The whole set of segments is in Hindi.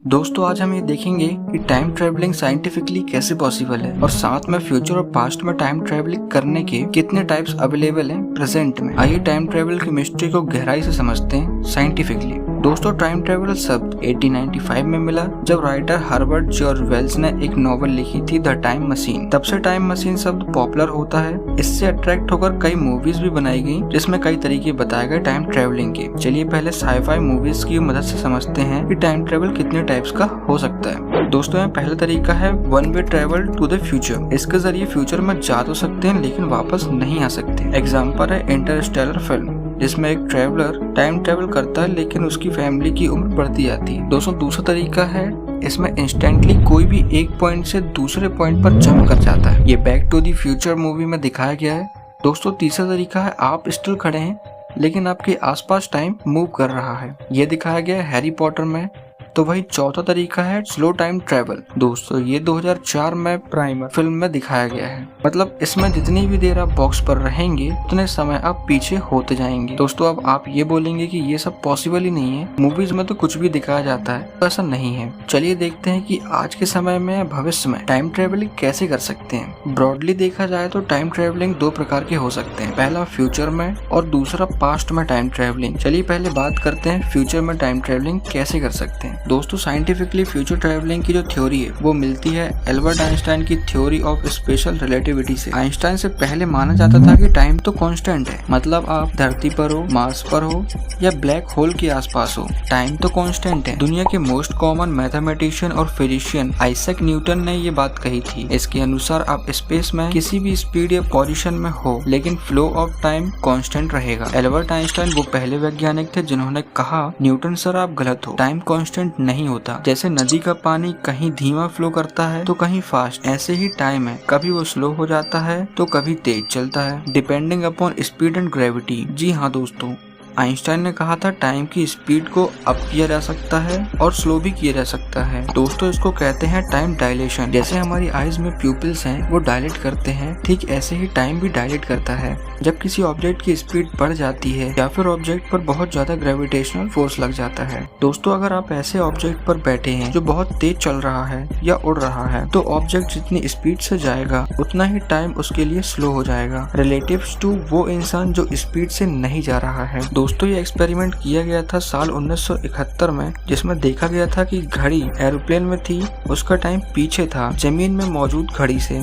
दोस्तों आज हम ये देखेंगे कि टाइम ट्रेवलिंग साइंटिफिकली कैसे पॉसिबल है और साथ में फ्यूचर और पास्ट में टाइम ट्रेवलिंग करने के कितने टाइप्स अवेलेबल हैं प्रेजेंट में। आइए टाइम ट्रेवल की मिस्ट्री को गहराई से समझते हैं साइंटिफिकली। दोस्तों टाइम ट्रेवल शब्द 1895 में मिला जब राइटर हर्बर्ट जॉर्ज वेल्स ने एक नॉवल लिखी थी द टाइम मशीन। तब से टाइम मशीन शब्द पॉपुलर होता है। इससे अट्रैक्ट होकर कई मूवीज भी बनाई गई जिसमें कई तरीके बताए गए टाइम ट्रेवलिंग के। चलिए पहले साईफाई मूवीज की मदद से समझते हैं कि टाइम ट्रेवल कितने टाइप्स का हो सकता है। दोस्तों यहाँ पहला तरीका है one way travel to the future. इसके जरिए फ्यूचर में जा तो सकते हैं लेकिन वापस नहीं आ सकते। एग्जाम्पल है इंटरस्टेलर फिल्म जिसमें एक ट्रेवलर टाइम ट्रेवल करता है लेकिन उसकी फैमिली की उम्र बढ़ती जाती है। दोस्तों दूसरा तरीका है इसमें इंस्टेंटली कोई भी एक पॉइंट से दूसरे पॉइंट पर जंप कर जाता है। ये back to the future movie में दिखाया गया है। दोस्तों तीसरा तरीका है आप स्टिल खड़े हैं लेकिन आपके आसपास टाइम मूव कर रहा है। ये दिखाया गया है हैरी पॉटर में। तो वही चौथा तरीका है स्लो टाइम ट्रेवल। दोस्तों ये 2004 में प्राइमर फिल्म में दिखाया गया है। मतलब इसमें जितनी भी देर आप बॉक्स पर रहेंगे उतने समय आप पीछे होते जाएंगे। दोस्तों अब आप ये बोलेंगे कि ये सब पॉसिबल ही नहीं है, मूवीज में तो कुछ भी दिखाया जाता है, तो ऐसा नहीं है। चलिए देखते हैं कि आज के समय में या भविष्य में टाइम ट्रेवलिंग कैसे कर सकते हैं। ब्रॉडली देखा जाए तो टाइम ट्रेवलिंग दो प्रकार के हो सकते हैं, पहला फ्यूचर में और दूसरा पास्ट में टाइम ट्रेवलिंग। चलिए पहले बात करते हैं फ्यूचर में टाइम ट्रेवलिंग कैसे कर सकते हैं। दोस्तों साइंटिफिकली फ्यूचर ट्रैवलिंग की जो थ्योरी है वो मिलती है एल्बर्ट आइंस्टाइन की थ्योरी ऑफ स्पेशल रिलेटिविटी से। आइंस्टाइन से पहले माना जाता था कि टाइम तो कांस्टेंट है, मतलब आप धरती पर हो, मार्स पर हो या ब्लैक होल के आसपास हो, टाइम तो कांस्टेंट है। दुनिया के मोस्ट कॉमन मैथमेटिशियन और फिजिशियन आइजैक न्यूटन ने ये बात कही थी। इसके अनुसार आप स्पेस में किसी भी स्पीड या पोजीशन में हो लेकिन फ्लो ऑफ टाइम कांस्टेंट रहेगा। एल्बर्ट आइंस्टाइन वो पहले वैज्ञानिक थे जिन्होंने कहा न्यूटन सर आप गलत हो, टाइम कांस्टेंट नहीं होता। जैसे नदी का पानी कहीं धीमा फ्लो करता है तो कहीं फास्ट, ऐसे ही टाइम है, कभी वो स्लो हो जाता है तो कभी तेज चलता है, depending upon speed and gravity. जी हाँ दोस्तों, आइंस्टाइन ने कहा था टाइम की स्पीड को अप किया जा सकता है और स्लो भी किया जा सकता है। दोस्तों इसको कहते हैं टाइम डायलेशन। जैसे हमारी आईज में प्यूपिल्स हैं वो डायलेट करते हैं, ठीक ऐसे ही टाइम भी डायलेट करता है जब किसी ऑब्जेक्ट की स्पीड बढ़ जाती है या फिर ऑब्जेक्ट पर बहुत ज्यादा ग्रेविटेशनल फोर्स लग जाता है। दोस्तों अगर आप ऐसे ऑब्जेक्ट पर बैठे हैं जो बहुत तेज चल रहा है या उड़ रहा है तो ऑब्जेक्ट जितनी स्पीड से जाएगा उतना ही टाइम उसके लिए स्लो हो जाएगा रिलेटिव टू वो इंसान जो स्पीड से नहीं जा रहा है। दोस्तों ये एक्सपेरिमेंट किया गया था साल 1971 में जिसमें देखा गया था कि घड़ी एरोप्लेन में थी, उसका टाइम पीछे था जमीन में मौजूद घड़ी से।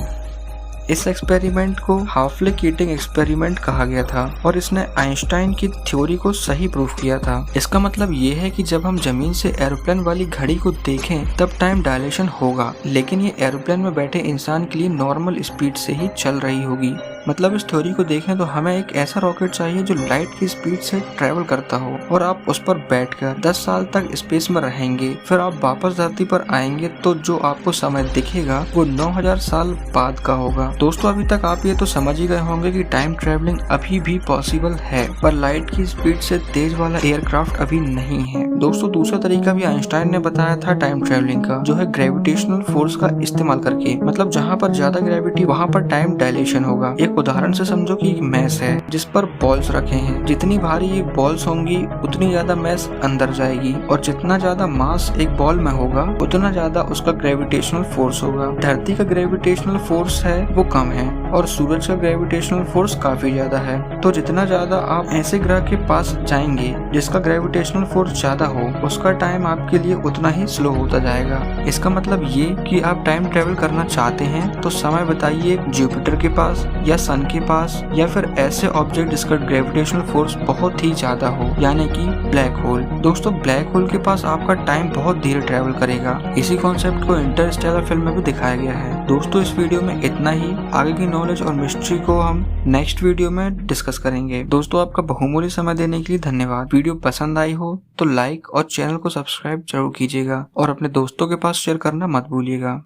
इस एक्सपेरिमेंट को हाफले कीटिंग एक्सपेरिमेंट कहा गया था और इसने आइंस्टाइन की थ्योरी को सही प्रूफ किया था। इसका मतलब ये है कि जब हम जमीन से एरोप्लेन वाली घड़ी को देखें तब टाइम डायलेशन होगा, लेकिन ये एरोप्लेन में बैठे इंसान के लिए नॉर्मल स्पीड से ही चल रही होगी। मतलब इस थ्योरी को देखें तो हमें एक ऐसा रॉकेट चाहिए जो लाइट की स्पीड से ट्रेवल करता हो और आप उस पर बैठकर 10 साल तक स्पेस में रहेंगे, फिर आप वापस धरती पर आएंगे तो जो आपको समय दिखेगा वो 9000 साल बाद का होगा। दोस्तों अभी तक आप ये तो समझ ही गए होंगे कि टाइम ट्रेवलिंग अभी भी पॉसिबल है, पर लाइट की स्पीड से तेज वाला एयरक्राफ्ट अभी नहीं है। दोस्तों दूसरा तरीका भी आइंस्टाइन ने बताया था टाइम ट्रेवलिंग का, जो है ग्रेविटेशनल फोर्स का इस्तेमाल करके। मतलब जहाँ पर ज्यादा ग्रेविटी वहाँ पर टाइम डायलेशन होगा। एक उदाहरण से समझो कि एक मैस है जिस पर बॉल्स रखे हैं, जितनी भारी ये बॉल्स होंगी उतनी ज्यादा मैस अंदर जाएगी और जितना ज्यादा मास एक बॉल में होगा उतना ज्यादा उसका ग्रेविटेशनल फोर्स होगा। धरती का ग्रेविटेशनल फोर्स है वो कम है और सूरज का ग्रेविटेशनल फोर्स काफी ज्यादा है। तो जितना ज्यादा आप ऐसे ग्रह के पास जाएंगे जिसका ग्रेविटेशनल फोर्स ज्यादा हो उसका टाइम आपके लिए उतना ही स्लो होता जाएगा। इसका मतलब ये कि आप टाइम ट्रेवल करना चाहते हैं तो समय बताइए जुपिटर के पास या सन के पास या फिर ऐसे ऑब्जेक्ट जिसका ग्रेविटेशनल फोर्स बहुत ही ज्यादा हो, यानी कि ब्लैक होल। दोस्तों ब्लैक होल के पास आपका टाइम बहुत धीरे ट्रेवल करेगा। इसी कॉन्सेप्ट को इंटरस्टेलर फिल्म में भी दिखाया गया है। दोस्तों इस वीडियो में इतना ही। आगे की नॉलेज और मिस्ट्री को हम नेक्स्ट वीडियो में डिस्कस करेंगे। दोस्तों आपका बहुमूल्य समय देने के लिए धन्यवाद। वीडियो पसंद आई हो तो लाइक और चैनल को सब्सक्राइब जरूर कीजिएगा और अपने दोस्तों के पास शेयर करना मत भूलिएगा।